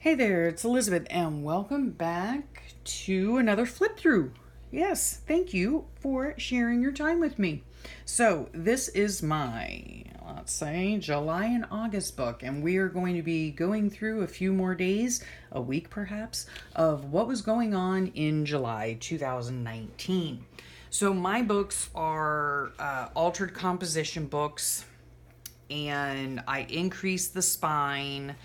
Hey there, it's Elizabeth, and welcome back to another flip through. Yes, thank you for sharing your time with me. So, this is my, let's say, July and August book, and we are going to be going through a few more days, a week perhaps, of what was going on in July 2019. So, my books are altered composition books, and I increased the spine,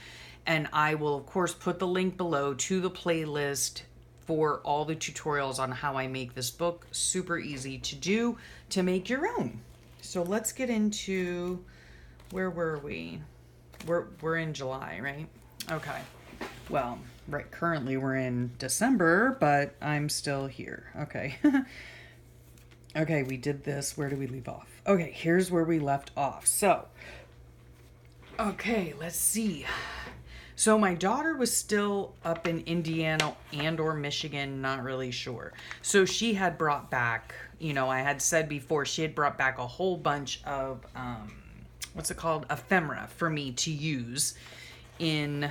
and I will of course put the link below to the playlist for all the tutorials on how I make this book. Super easy to do to make your own. So let's get into, where were we? We're in July, right? Okay. Well, right, currently we're in December, but I'm still here. Okay. Okay, we did this. Where do we leave off? Okay, here's where we left off. So, okay, let's see. So my daughter was still up in Indiana and or Michigan, not really sure. So she had brought back, I had said before, she had brought back a whole bunch of, what's it called? Ephemera for me to use in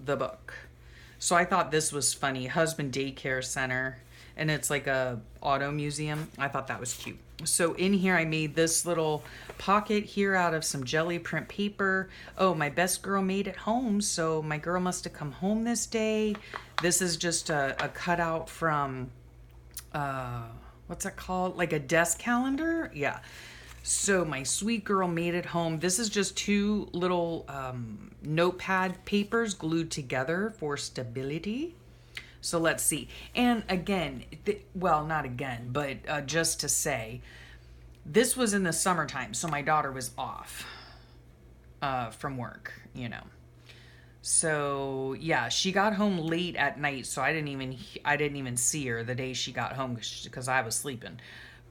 the book. So I thought this was funny. Husband Daycare Center. And it's like a auto museum. I thought that was cute. So in here I made this little pocket here out of some jelly print paper. Oh, my best girl made it home, so my girl must have come home this day. This is just a cutout from, what's it called? Like a desk calendar? Yeah. So my sweet girl made it home. This is just two little notepad papers glued together for stability. So let's see. And again, well, not again, but just to say, this was in the summertime, so my daughter was off from work, So yeah, she got home late at night, so I didn't even see her the day she got home because I was sleeping.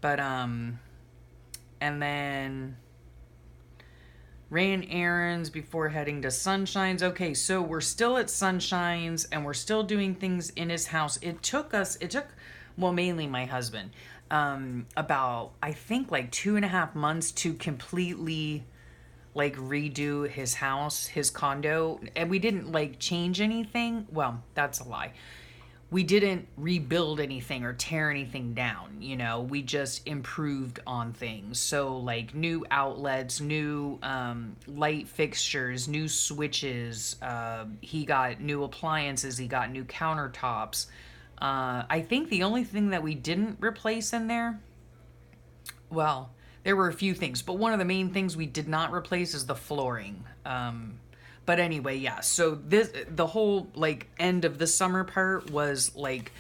But and then ran errands before heading to Sunshine's. Okay, so we're still at Sunshine's and we're still doing things in his house. It took, well, mainly my husband, about, I think, like 2.5 months to completely, like, redo his house, his condo. And we didn't, like, change anything. Well, that's a lie. We didn't rebuild anything or tear anything down, we just improved on things. So like new outlets, new light fixtures, new switches, he got new appliances, he got new countertops. I think the only thing that we didn't replace in there, well, there were a few things, but one of the main things we did not replace is the flooring. But anyway, yeah, so the whole, like, end of the summer part was, like,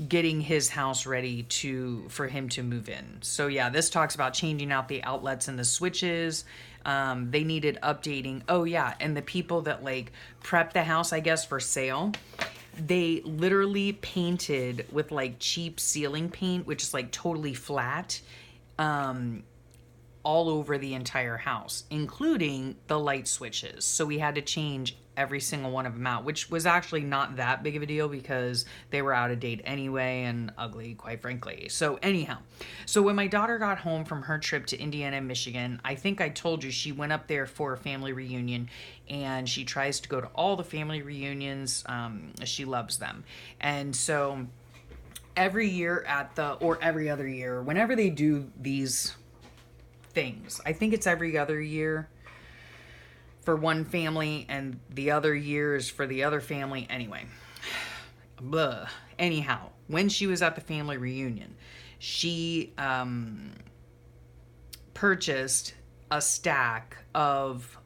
getting his house ready for him to move in. So, yeah, this talks about changing out the outlets and the switches. They needed updating. Oh, yeah, and the people that, like, prepped the house, I guess, for sale, they literally painted with, like, cheap ceiling paint, which is, like, totally flat, all over the entire house, including the light switches. So we had to change every single one of them out, which was actually not that big of a deal because they were out of date anyway and ugly, quite frankly. So anyhow, so when my daughter got home from her trip to Indiana and Michigan, I think I told you she went up there for a family reunion, and she tries to go to all the family reunions. She loves them. And so every year or every other year, whenever they do these things, I think it's every other year for one family and the other year is for the other family. Anyway, blah. Anyhow, when she was at the family reunion, she purchased a stack of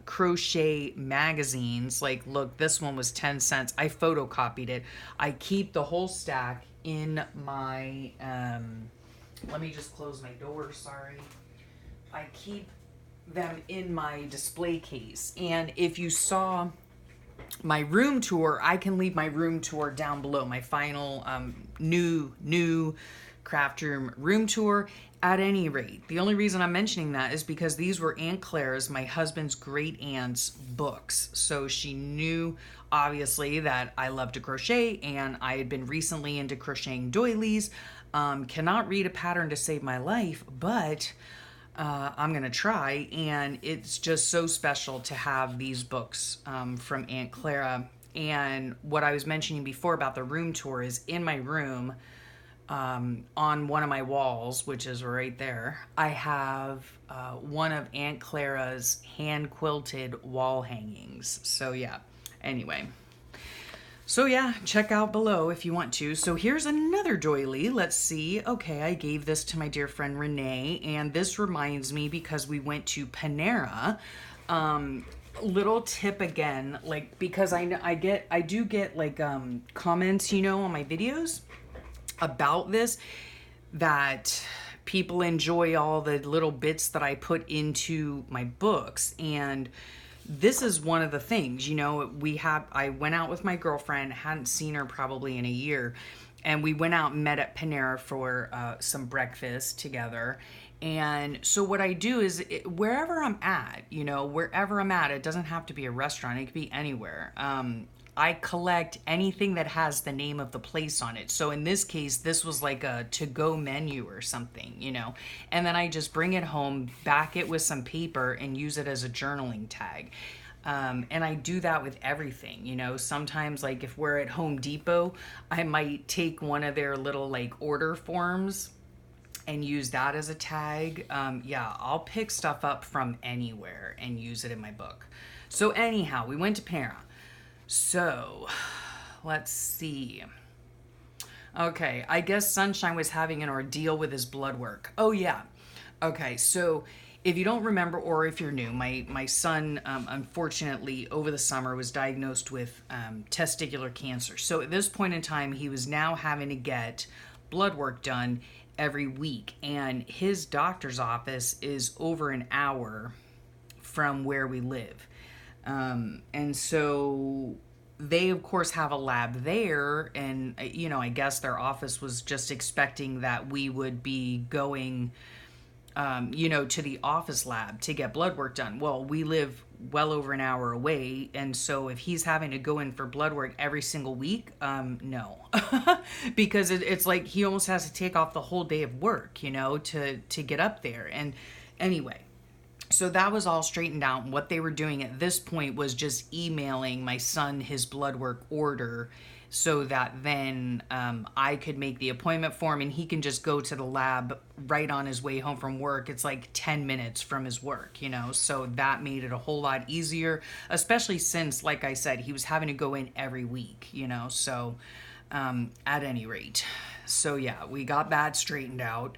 crochet magazines. Like, look, this one was 10 cents. I photocopied it. I keep the whole stack in my let me just close my door, sorry. I keep them in my display case. And if you saw my room tour, I can leave my room tour down below. My final new craft room tour. At any rate, the only reason I'm mentioning that is because these were Aunt Claire's, my husband's great aunt's books. So she knew, obviously, that I love to crochet, and I had been recently into crocheting doilies. Cannot read a pattern to save my life, but I'm going to try. And it's just so special to have these books from Aunt Clara. And what I was mentioning before about the room tour is in my room, on one of my walls, which is right there, I have one of Aunt Clara's hand quilted wall hangings. So, yeah. Anyway. So yeah, check out below if you want to. So here's another doily. Let's see. Okay, I gave this to my dear friend Renee, and this reminds me because we went to Panera. Little tip again, like because I do get like comments, on my videos about this, that people enjoy all the little bits that I put into my books. And this is one of the things, I went out with my girlfriend, hadn't seen her probably in a year, and we went out and met at Panera for some breakfast together. And so what I do is wherever I'm at, it doesn't have to be a restaurant, it could be anywhere. I collect anything that has the name of the place on it. So in this case, this was like a to-go menu or something, and then I just bring it home, back it with some paper, and use it as a journaling tag. And I do that with everything, sometimes like if we're at Home Depot, I might take one of their little like order forms and use that as a tag. I'll pick stuff up from anywhere and use it in my book. So anyhow, we went to Panera. So, let's see. Okay, I guess Sunshine was having an ordeal with his blood work. Oh, yeah. Okay, so if you don't remember, or if you're new, my son, unfortunately, over the summer was diagnosed with testicular cancer. So at this point in time, he was now having to get blood work done every week. And his doctor's office is over an hour from where we live. And so they of course have a lab there, and I guess their office was just expecting that we would be going to the office lab to get blood work done. Well, we live well over an hour away, and so if he's having to go in for blood work every single week, no. Because it's like he almost has to take off the whole day of work, to get up there. And anyway, so that was all straightened out. And what they were doing at this point was just emailing my son his blood work order so that then I could make the appointment for him, and he can just go to the lab right on his way home from work. It's like 10 minutes from his work, so that made it a whole lot easier, especially since, like I said, he was having to go in every week, so at any rate. So yeah, we got that straightened out.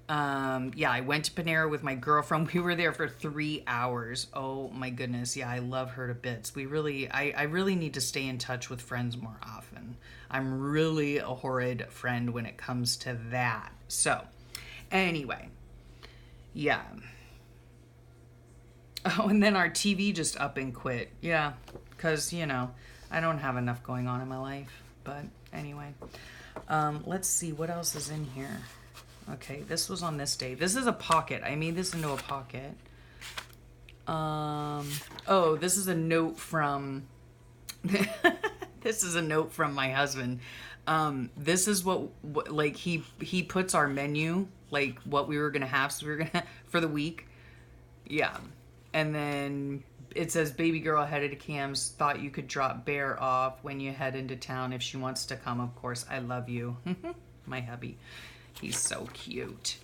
I went to Panera with my girlfriend. We were there for 3 hours. Oh my goodness. Yeah, I love her to bits. I really need to stay in touch with friends more often. I'm really a horrid friend when it comes to that. So, anyway, yeah. Oh, and then our TV just up and quit. Yeah, because, I don't have enough going on in my life. But anyway, let's see what else is in here. Okay, this was on this day. This is a pocket. I made this into a pocket. Oh, this is a note from... this is a note from my husband. This is what like, he puts our menu, like, what we were going to have. So we were going to... for the week. Yeah. And then it says, baby girl headed to Cam's. Thought you could drop Bear off when you head into town. If she wants to come, of course. I love you. My hubby. He's so cute.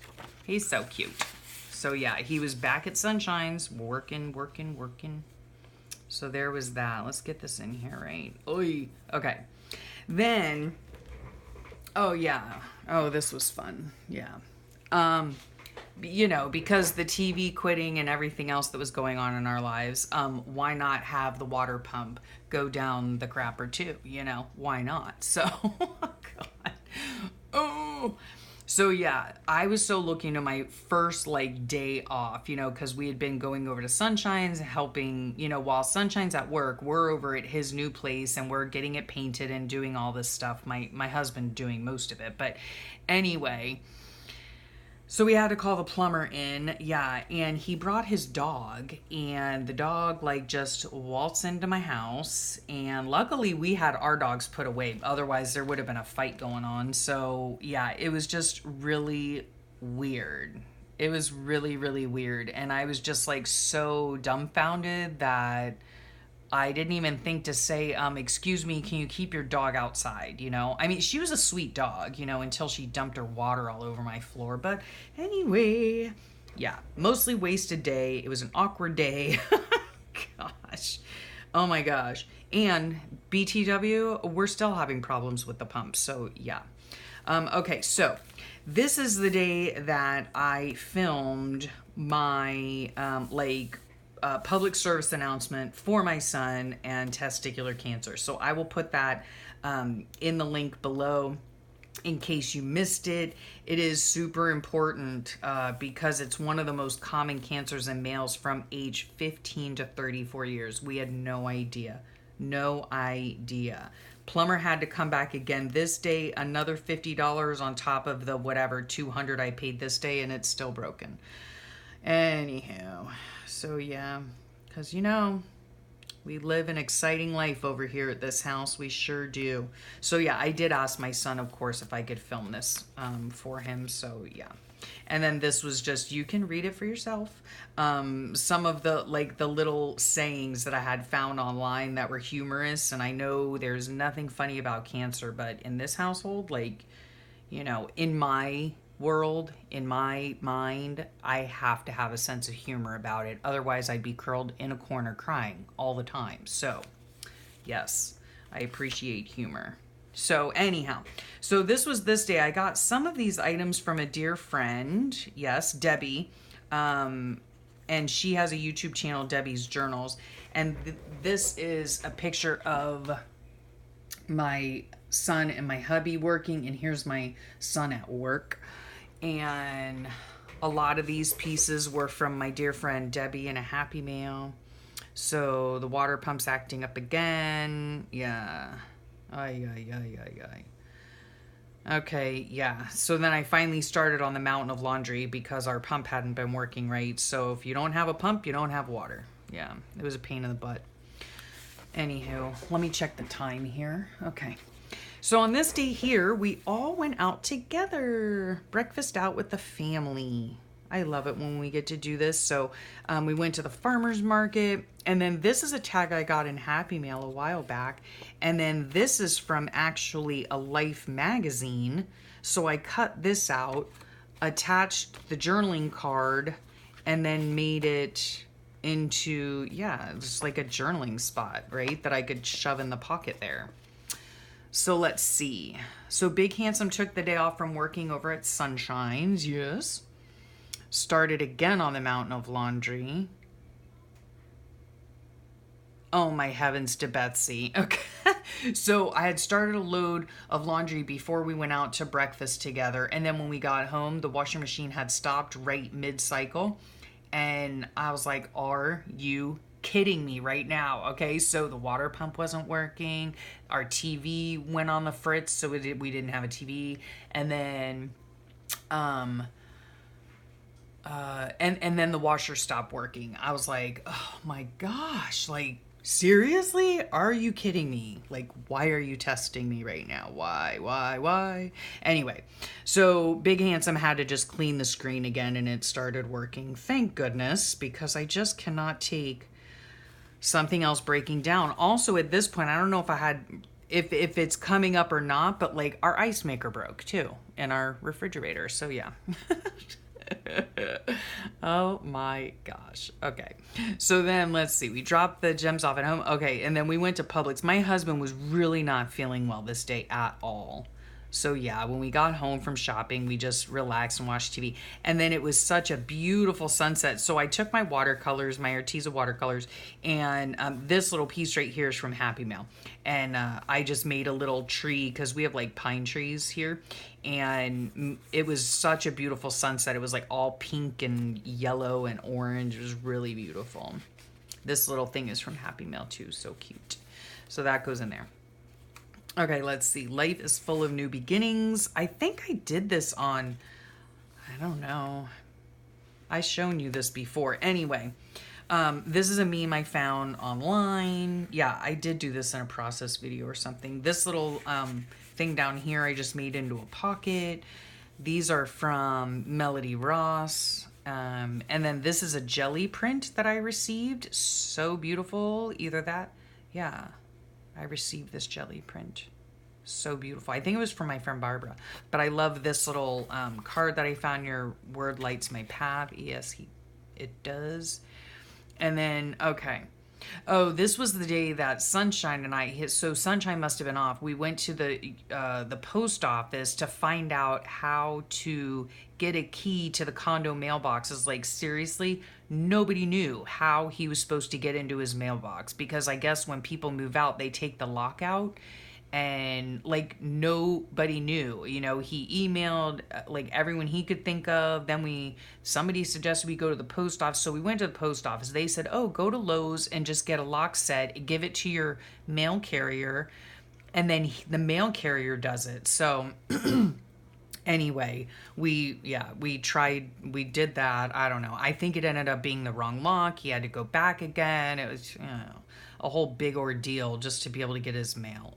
He's so cute. So yeah, he was back at Sunshine's working. So there was that. Let's get this in here, right? Oy. Okay. Then, oh yeah. Oh, this was fun. Yeah. Because the TV quitting and everything else that was going on in our lives, why not have the water pump go down the crapper too? Why not? So, oh God. Oh. So yeah, I was so looking to my first day off, because we had been going over to Sunshine's, helping, while Sunshine's at work, we're over at his new place and we're getting it painted and doing all this stuff. My husband doing most of it. But anyway, so we had to call the plumber in, yeah, and he brought his dog, and the dog, just waltzed into my house, and luckily we had our dogs put away, otherwise there would have been a fight going on. So, yeah, it was just really weird. It was really, really weird. And I was just like so dumbfounded that I didn't even think to say, excuse me, can you keep your dog outside? You know, I mean, she was a sweet dog, you know, until she dumped her water all over my floor. But anyway, yeah, mostly wasted day. It was an awkward day. Gosh. Oh my gosh. And BTW, we're still having problems with the pump. So yeah. Okay, so this is the day that I filmed my public service announcement for my son and testicular cancer. So I will put that in the link below in case you missed it. It is super important because it's one of the most common cancers in males from age 15 to 34 years. We had no idea. No idea. Plumber had to come back again this day, another $50 on top of the whatever $200 I paid this day, and it's still broken. Anyhow, so yeah, because you know, we live an exciting life over here at this house. We sure do. So yeah, I did ask my son, of course, if I could film this for him. So yeah. And then this was just, you can read it for yourself. Some of the little sayings that I had found online that were humorous. And I know there's nothing funny about cancer, but in this household, like, you know, in my world, in my mind, I have to have a sense of humor about it. Otherwise, I'd be curled in a corner crying all the time. So, yes, I appreciate humor. So anyhow, so this was this day. I got some of these items from a dear friend. Yes, Debbie. And she has a YouTube channel, Debbie's Journals. And this is a picture of my son and my hubby working. And here's my son at work. And a lot of these pieces were from my dear friend Debbie in a Happy Mail. So the water pump's acting up again. Yeah. Ay. Okay, yeah. So then I finally started on the mountain of laundry because our pump hadn't been working right. So if you don't have a pump, you don't have water. Yeah, it was a pain in the butt. Anywho, let me check the time here. Okay. So on this day here, we all went out together. Breakfast out with the family. I love it when we get to do this. So we went to the farmer's market. And then this is a tag I got in Happy Mail a while back. And then this is from actually a Life magazine. So I cut this out, attached the journaling card, and then made it into, yeah, just like a journaling spot, right? That I could shove in the pocket there. So let's see. So Big Handsome took the day off from working over at Sunshine's, yes. Started again on the mountain of laundry. Oh my heavens to Betsy. Okay. So I had started a load of laundry before we went out to breakfast together. And then when we got home, the washing machine had stopped right mid-cycle. And I was like, are you kidding me right now? Okay, so the water pump wasn't working. Our TV went on the fritz, so we didn't have a TV. And then and then the washer stopped working. I was like, oh my gosh, like, seriously? Are you kidding me? Like, why are you testing me right now? Why? Anyway, so Big Handsome had to just clean the screen again and it started working. Thank goodness, because I just cannot take something else breaking down. Also, at this point, I don't know if it's coming up or not, but like our ice maker broke too in our refrigerator. So yeah. Oh my gosh. Okay. So then let's see. We dropped the gems off at home. Okay. And then we went to Publix. My husband was really not feeling well this day at all. So yeah, when we got home from shopping, we just relaxed and watched TV. And then it was such a beautiful sunset. So I took my watercolors, my Arteza watercolors, and this little piece right here is from Happy Mail. And I just made a little tree because we have like pine trees here. And it was such a beautiful sunset. It was like all pink and yellow and orange. It was really beautiful. This little thing is from Happy Mail too. So cute. So that goes in there. Okay, let's see. Life is full of new beginnings. I think I did this on, I don't know. I've shown you this before. Anyway, this is a meme I found online. Yeah, I did do this in a process video or something. This little thing down here I just made into a pocket. These are from Melody Ross. And then this is a jelly print that I received. So beautiful. Either that. Yeah. I received this jelly print. So beautiful. I think it was from my friend Barbara. But I love this little card that I found. Your word lights my path. Yes, it does. And then, okay. Oh, this was the day that Sunshine and I hit. So Sunshine must have been off. We went to the post office to find out how to get a key to the condo mailboxes. Like, seriously, nobody knew how he was supposed to get into his mailbox, because I guess when people move out, they take the lock out. And like nobody knew, he emailed like everyone he could think of. Then somebody suggested we go to the post office, so we went to the post office. They said, oh, go to Lowe's and just get a lock set, give it to your mail carrier, and then the mail carrier does it. So anyway, we did that. I don't know, I think it ended up being the wrong lock. He had to go back again. It was a whole big ordeal just to be able to get his mail.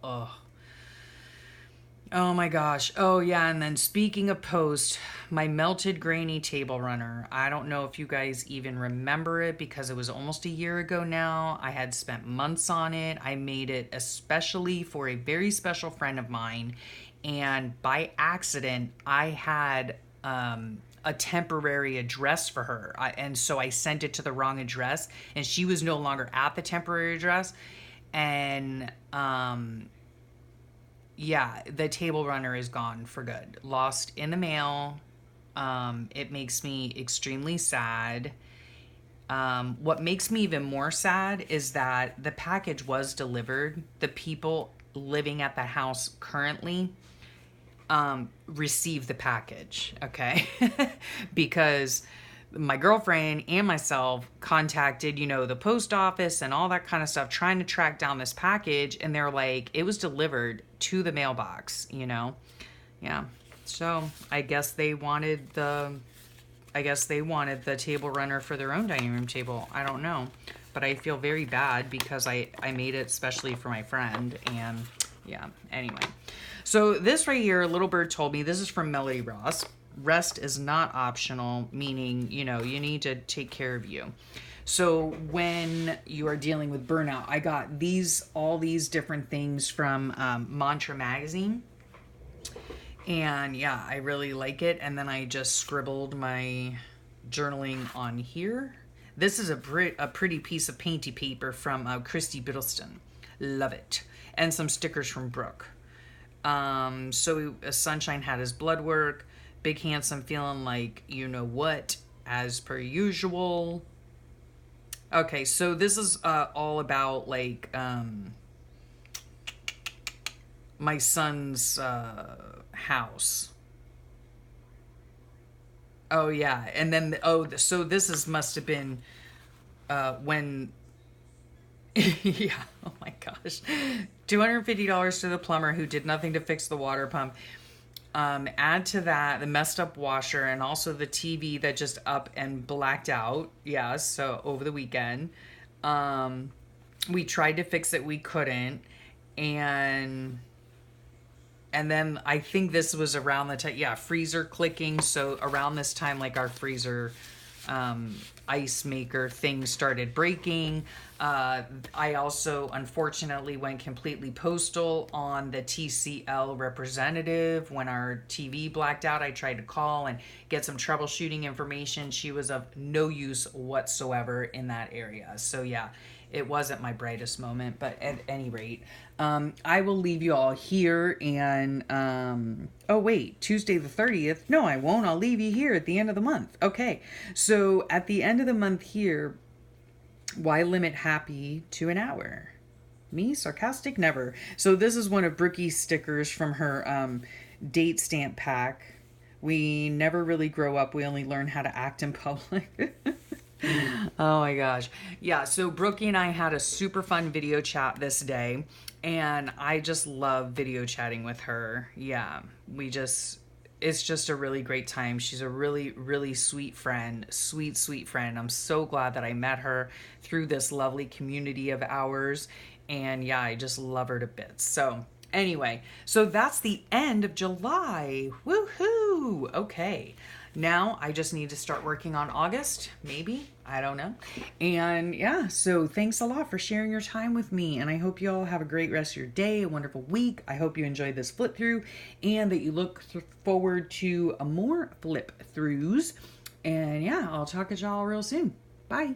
Oh my gosh. Oh yeah, and then speaking of post, my melted grainy table runner. I don't know if you guys even remember it, because it was almost a year ago now. I had spent months on it. I made it especially for a very special friend of mine, and by accident I had a temporary address for her. And so I sent it to the wrong address, and she was no longer at the temporary address. And yeah, the table runner is gone for good. Lost in the mail. It makes me extremely sad. What makes me even more sad is that the package was delivered. The people living at the house currently receive the package, okay? Because my girlfriend and myself contacted, the post office and all that kind of stuff, trying to track down this package, and they're like, it was delivered to the mailbox, Yeah. So I guess they wanted the table runner for their own dining room table. I don't know. But I feel very bad because I made it especially for my friend, and yeah, anyway. So this right here, Little Bird told me, this is from Melody Ross. Rest is not optional, meaning, you need to take care of you. So when you are dealing with burnout, I got all these different things from Mantra Magazine. And yeah, I really like it. And then I just scribbled my journaling on here. This is a pretty piece of painty paper from Christy Biddleston. Love it. And some stickers from Brooke. So Sunshine had his blood work. Big Handsome feeling like what, as per usual. Okay, so this is all about like my son's house. Oh yeah, and then so this must have been when yeah, oh my gosh. $250 to the plumber who did nothing to fix the water pump. Add to that the messed up washer, and also the TV that just up and blacked out. Yeah, so over the weekend. We tried to fix it, we couldn't. And then I think this was around the time, freezer clicking. So around this time, like our freezer ice maker thing started breaking. I also unfortunately went completely postal on the TCL representative. When our TV blacked out, I tried to call and get some troubleshooting information. She was of no use whatsoever in that area. So yeah, it wasn't my brightest moment, but at any rate, I will leave you all here. And oh wait, Tuesday the 30th. No, I won't. I'll leave you here at the end of the month. Okay, so at the end of the month here, why limit happy to an hour? Me, sarcastic, never. So this is one of Brookie's stickers from her date stamp pack. We never really grow up. We only learn how to act in public. Oh my gosh. Yeah, so Brookie and I had a super fun video chat this day, and I just love video chatting with her. Yeah, it's just a really great time. She's a really, really sweet friend. Sweet, sweet friend. I'm so glad that I met her through this lovely community of ours. And yeah, I just love her to bits. So anyway, so that's the end of July. Woohoo! Okay. Now I just need to start working on August, maybe. I don't know. And yeah, so thanks a lot for sharing your time with me. And I hope you all have a great rest of your day, a wonderful week. I hope you enjoyed this flip through and that you look forward to more flip throughs. And yeah, I'll talk to y'all real soon. Bye.